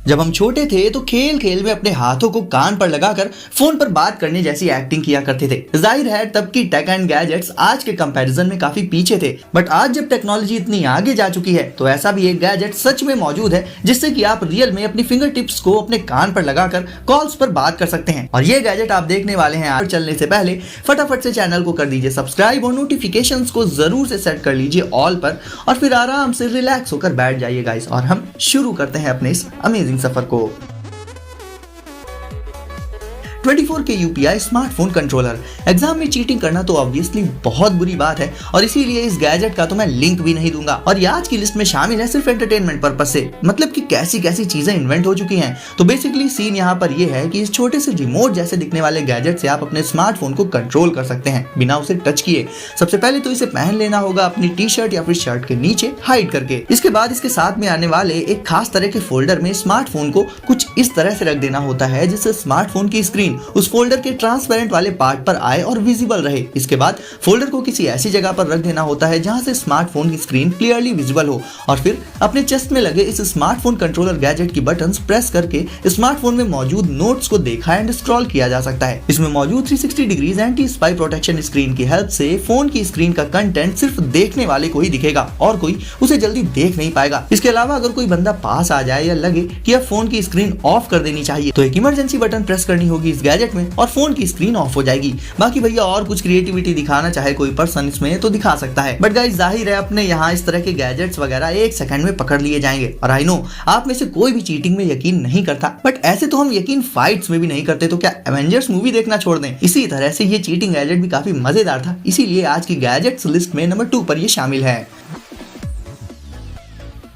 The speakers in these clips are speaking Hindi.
जब हम छोटे थे तो खेल खेल में अपने हाथों को कान पर लगाकर फोन पर बात करने जैसी एक्टिंग किया करते थे। जाहिर है तब की टेक एंड गैजेट्स आज के कंपैरिजन में काफी पीछे थे, बट आज जब टेक्नोलॉजी इतनी आगे जा चुकी है तो ऐसा भी एक गैजेट सच में मौजूद है जिससे कि आप रियल में अपनी फिंगर टिप्स को अपने कान पर लगाकर कॉल्स पर बात कर सकते हैं। और ये गैजेट आप देखने वाले हैं। आज चलने से पहले फटाफट से चैनल को कर दीजिए सब्सक्राइब और नोटिफिकेशंस को जरूर से सेट कर लीजिए ऑल पर, और फिर आराम से रिलैक्स होकर बैठ जाइए गाइस, और हम शुरू करते हैं अपने इस अमेजिंग सफर को। 24K UPI smartphone controller. Exam में चीटिंग करना तो ऑब्वियसली बहुत बुरी बात है, और इसीलिए इस गैजेट का तो मैं लिंक भी नहीं दूंगा। और ये आज की लिस्ट में शामिल है सिर्फ एंटरटेनमेंट पर्पस से, मतलब कि कैसी कैसी चीजें इन्वेंट हो चुकी हैं। तो बेसिकली सीन यहाँ पर ये है कि इस छोटे से रिमोट जैसे दिखने वाले गैजेट से आप अपने स्मार्टफोन को कंट्रोल कर सकते हैं बिना उसे टच किए। सबसे पहले तो इसे पहन लेना होगा अपनी टी शर्ट या फिर शर्ट के नीचे हाइड करके। इसके बाद इसके साथ में आने वाले एक खास तरह के फोल्डर में स्मार्टफोन को कुछ इस तरह से रख देना होता है जिससे स्मार्टफोन की स्क्रीन उस फोल्डर के ट्रांसपेरेंट वाले पार्ट पर आए और विजिबल रहे। इसके बाद फोल्डर को किसी ऐसी जगह पर रख देना होता है जहां से स्मार्टफोन की स्क्रीन क्लियरली विजिबल हो, और फिर अपने चेस्ट में लगे इस स्मार्टफोन कंट्रोलर गैजेट की बटन्स प्रेस करके स्मार्टफोन में मौजूद नोट्स को देखा एंड स्क्रॉल किया जा सकता है। इसमें मौजूद 360 degrees anti spy protection screen की हेल्प से फोन की स्क्रीन का कंटेंट सिर्फ देखने वाले को ही दिखेगा और कोई उसे जल्दी देख नहीं पाएगा। इसके अलावा अगर कोई बंदा पास आ जाए या लगे कि अब फोन की स्क्रीन ऑफ कर देनी चाहिए तो एक इमरजेंसी बटन प्रेस करनी होगी इस गैजेट में और फोन की स्क्रीन ऑफ हो जाएगी। बाकी भैया और कुछ क्रिएटिविटी दिखाना चाहे कोई पर्सन इसमें तो दिखा सकता है, बट गाइस जाहिर है अपने यहाँ इस तरह के गैजेट्स वगैरह एक सेकंड में पकड़ लिए जाएंगे। और आई नो आप में से कोई भी चीटिंग में यकीन नहीं करता, बट ऐसे तो हम यकीन फाइट्स में भी नहीं करते, तो क्या एवेंजर्स मूवी देखना छोड़ दें। इसी तरह से ये चीटिंग गैजेट भी काफी मजेदार था, इसीलिए आज की गैजेट्स लिस्ट में नंबर 2 पर ये शामिल है।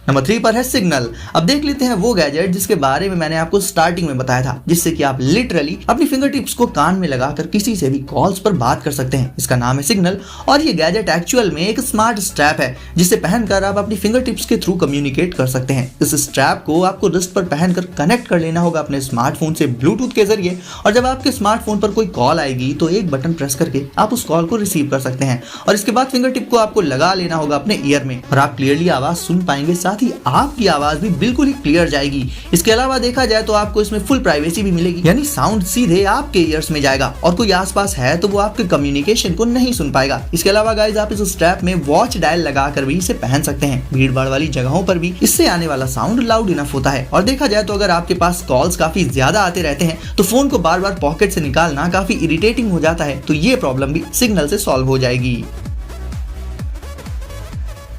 नंबर 3 पर है सिग्नल। अब देख लेते हैं वो गैजेट जिसके बारे में मैंने आपको स्टार्टिंग में बताया था, जिससे कि आप लिटरली अपनी फिंगर टिप्स को कान में लगाकर किसी से भी कॉल्स पर बात कर सकते हैं। इसका नाम है सिग्नल, और ये गैजेट एक्चुअल में एक स्मार्ट स्ट्रैप है जिसे पहनकर आप अपनी फिंगर टिप्स के थ्रू कम्युनिकेट कर सकते हैं। इस स्ट्रैप को आपको रिस्ट पर पहनकर कनेक्ट कर लेना होगा अपने स्मार्टफोन से ब्लूटूथ के जरिए, और जब आपके स्मार्टफोन पर कोई कॉल आएगी तो एक बटन प्रेस करके आप उस कॉल को रिसीव कर सकते हैं, और इसके बाद फिंगर टिप को आपको लगा लेना होगा अपने ईयर में और आप क्लियरली आवाज सुन पाएंगे, साथ ही आपकी आवाज भी बिल्कुल ही क्लियर जाएगी। इसके अलावा देखा जाए तो आपको इसमें फुल प्राइवेसी भी मिलेगी, यानी साउंड सीधे आपके ईयर्स में जाएगा और कोई आसपास है तो वो आपके कम्युनिकेशन को नहीं सुन पाएगा। इसके अलावा गाइस आप इस स्ट्रैप में वॉच डायल लगाकर भी इसे पहन सकते हैं। भीड़ भाड़ वाली जगहों पर भी इससे आने वाला साउंड लाउड इनफ होता है। और देखा जाए तो अगर आपके पास कॉल्स काफी ज्यादा आते रहते हैं तो फोन को बार बार पॉकेट से निकालना काफी इरिटेटिंग हो जाता है, तो ये प्रॉब्लम भी सिग्नल से सॉल्व हो जाएगी।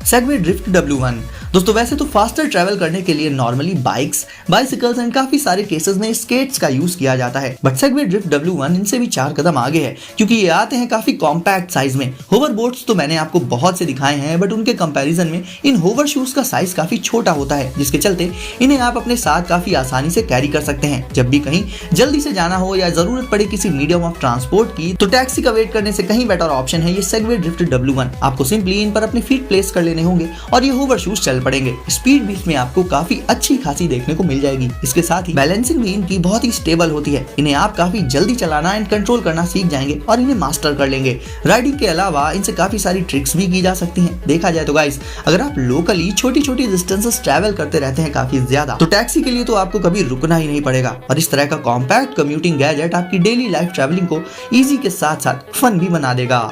Segway drift W1। दोस्तों वैसे तो फास्टर ट्रैवल करने के लिए नॉर्मली बाइक्स, बाइसिकल्स एंड काफी सारे केसेस में स्केट्स का यूज किया जाता है, बट सेगवे ड्रिफ्ट W1 इनसे भी 4 कदम आगे है क्योंकि ये आते हैं काफी कॉम्पैक्ट साइज में। होवर बोट्स तो मैंने आपको बहुत से दिखाए हैं, बट उनके कंपैरिजन में इन होवर शूज का साइज काफी छोटा होता है, जिसके चलते इन्हें आप अपने साथ काफी आसानी से कैरी कर सकते हैं। जब भी कहीं जल्दी से जाना हो या जरूरत पड़े किसी मीडियम ऑफ ट्रांसपोर्ट की, तो टैक्सी का वेट करने से कहीं बेटर ऑप्शन है ये सेगवे ड्रिफ्ट W1। आपको सिंपली इन पर अपने फीट प्लेस कर लेने होंगे और ये होवर शूज चल पड़ेंगे। स्पीड भी इसमें आपको काफी अच्छी खासी देखने को मिल जाएगी। इसके साथ ही बैलेंसिंग भी इनकी बहुत ही स्टेबल होती है। इन्हें आप काफी जल्दी चलाना एंड कंट्रोल करना सीख जाएंगे और इन्हें मास्टर कर लेंगे। राइडिंग के अलावा इनसे काफी सारी ट्रिक्स भी की जा सकती हैं। देखा जाए तो गाइस अगर आप लोकली छोटी छोटी डिस्टेंसेस ट्रैवल करते रहते हैं काफी ज्यादा, तो टैक्सी के लिए तो आपको कभी रुकना ही नहीं पड़ेगा, और इस तरह का कॉम्पैक्ट कम्यूटिंग गैजेट आपकी डेली लाइफ ट्रैवलिंग को इजी के साथ साथ फन भी बना देगा।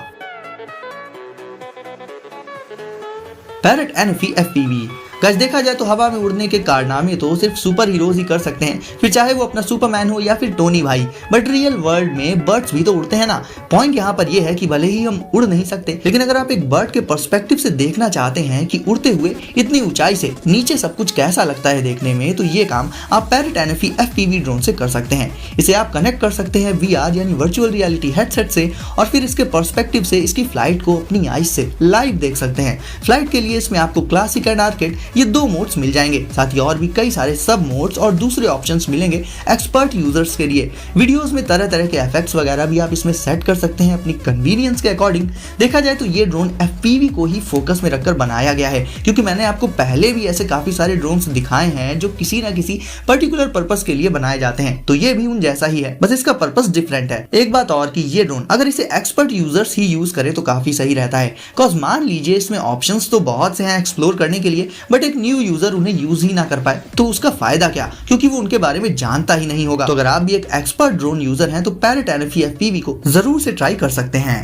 Parrot NFE FPV। गाइस देखा जाए तो हवा में उड़ने के कारनामे तो सिर्फ सुपर हीरोज ही कर सकते हैं, फिर चाहे वो अपना सुपरमैन हो या फिर टोनी भाई, बट रियल वर्ल्ड में बर्ड्स भी तो उड़ते हैं ना। पॉइंट यहाँ पर यह है कि भले ही हम उड़ नहीं सकते, लेकिन अगर आप एक बर्ड के पर्सपेक्टिव से देखना चाहते हैं कि उड़ते हुए इतनी ऊंचाई से नीचे सब कुछ कैसा लगता है देखने में, तो ये काम आप पैरेट NFE FPV ड्रोन से कर सकते हैं। इसे आप कनेक्ट कर सकते हैं VR यानी वर्चुअल रियलिटी हेडसेट से, और फिर इसके पर्सपेक्टिव से इसकी फ्लाइट को अपनी आईज से लाइव देख सकते हैं। फ्लाइट के लिए इसमें आपको क्लासिक एंड आर्केड ये 2 मोड्स मिल जाएंगे, साथ ही और भी कई सारे सब मोड्स और दूसरे ऑप्शंस मिलेंगे एक्सपर्ट यूजर्स के लिए। वीडियोस में तरह तरह के इफेक्ट्स वगैरह भी आप इसमें सेट कर सकते हैं अपनी कन्वीनियंस के अकॉर्डिंग। देखा जाए तो ये ड्रोन FPV को ही फोकस में रखकर बनाया गया है, क्योंकि मैंने आपको पहले भी ऐसे काफी सारे ड्रोन्स दिखाए हैं जो किसी ना किसी पर्टिकुलर पर्पस के लिए बनाए जाते हैं, तो ये भी उन जैसा ही है, बस इसका पर्पस डिफरेंट है। एक बात और कि ये ड्रोन अगर इसे एक्सपर्ट यूजर्स ही यूज करे तो काफी सही रहता है, बिकॉज मान लीजिए इसमें ऑप्शंस तो बहुत से हैं एक्सप्लोर करने के लिए, बट बट एक न्यू यूजर उन्हें यूज ही ना कर पाए तो उसका फायदा क्या, क्योंकि वो उनके बारे में जानता ही नहीं होगा। तो अगर आप भी एक एक्सपर्ट ड्रोन यूजर हैं तो पैरेट NFE FPV को जरूर से ट्राई कर सकते हैं।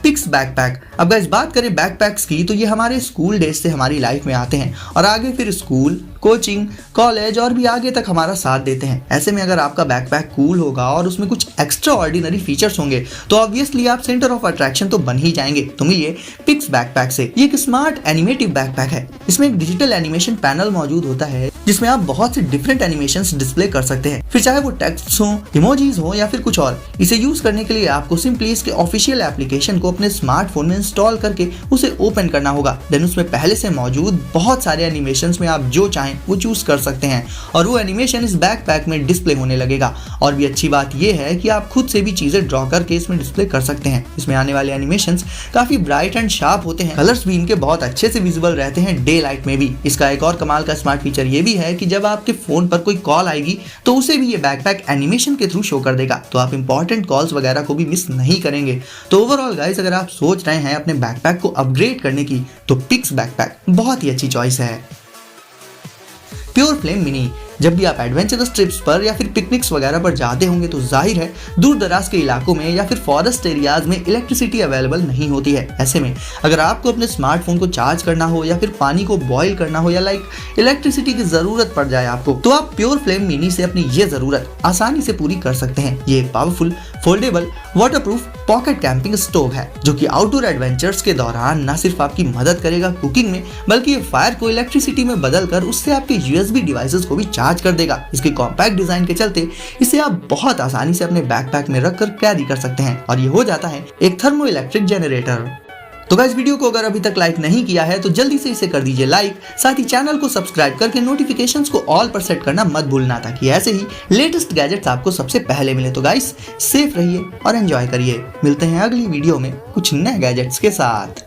Pics backpack. अब गाइस बात करें बैकपैक्स की तो ये हमारे स्कूल डेज से हमारी लाइफ में आते हैं और आगे फिर स्कूल, कोचिंग, कॉलेज और भी आगे तक हमारा साथ देते हैं। ऐसे में अगर आपका बैकपैक कूल होगा और उसमें कुछ एक्स्ट्रा ऑर्डिनरी फीचर्स होंगे तो ऑब्वियसली आप सेंटर ऑफ अट्रैक्शन तो बन ही जाएंगे। तो मिलिए पिक्स बैकपैक से। ये एक स्मार्ट एनिमेटिव बैकपैक है। इसमें एक डिजिटल एनिमेशन पैनल मौजूद होता है जिसमें आप बहुत से डिफरेंट एनिमेशंस डिस्प्ले कर सकते हैं, फिर चाहे वो टेक्स्ट हो, इमोजीज हो या फिर कुछ और। इसे यूज करने के लिए आपको सिंपली इसके ऑफिशियल एप्लीकेशन को अपने स्मार्टफोन में इंस्टॉल करके उसे ओपन करना होगा। देन उसमें पहले से मौजूद बहुत सारे एनिमेशंस में आप जो चाहें वो चूज कर सकते हैं और वो एनिमेशन इस बैकपैक में डिस्प्ले होने लगेगा। और भी अच्छी बात ये है कि आप खुद से भी चीजें ड्रॉ करके इसमें डिस्प्ले कर सकते हैं। इसमें आने वाले एनिमेशंस काफी ब्राइट एंड शार्प होते हैं, कलर्स भी इनके बहुत अच्छे से विजिबल रहते हैं डे लाइट में भी। इसका एक और कमाल का स्मार्ट फीचर ये भी है कि जब आपके फोन पर कोई कॉल आएगी तो उसे भी ये बैकपैक एनिमेशन के थ्रू शो कर देगा, तो आप इंपॉर्टेंट कॉल्स वगैरह को भी मिस नहीं करेंगे। तो ओवरऑल गाइस अगर आप सोच रहे हैं अपने बैकपैक को अपग्रेड करने की तो पिक्स बैकपैक बहुत ही अच्छी चॉइस है। Pure flame mini. जब भी आप एडवेंचरस ट्रिप्स पर या फिर पिकनिक्स वगैरह पर जाते होंगे तो जाहिर है दूर दराज के इलाकों में या फिर फॉरेस्ट एरियाज में इलेक्ट्रिसिटी अवेलेबल नहीं होती है। ऐसे में अगर आपको अपने स्मार्टफोन को चार्ज करना हो या फिर पानी को बॉईल करना हो या इलेक्ट्रिसिटी की जरूरत पड़ जाए आपको, तो आप प्योर फ्लेम मिनी से अपनी ये जरूरत आसानी से पूरी कर सकते हैं। ये एक powerful foldable waterproof pocket camping stove है जो कि आउटडोर एडवेंचर्स के दौरान न सिर्फ आपकी मदद करेगा कुकिंग में, बल्कि ये फायर को इलेक्ट्रिसिटी में बदलकर उससे आपके USB डिवाइसेस को भी चार्ज कर देगा। इसके कॉम्पैक्ट डिजाइन के चलते इसे आप बहुत आसानी से अपने बैकपैक में रखकर कैरी कर सकते हैं और ये हो जाता है एक थर्मो इलेक्ट्रिक जनरेटर। तो गाइस वीडियो को अगर अभी तक लाइक नहीं किया है तो जल्दी से इसे कर दीजिए लाइक, साथ ही चैनल को सब्सक्राइब करके नोटिफिकेशंस को ऑल पर सेट करना मत भूलना ताकि ऐसे ही लेटेस्ट गैजेट्स आपको सबसे पहले मिले। तो गाइस सेफ रहिए और एंजॉय करिए। मिलते हैं अगली वीडियो में कुछ नए गैजेट्स के साथ।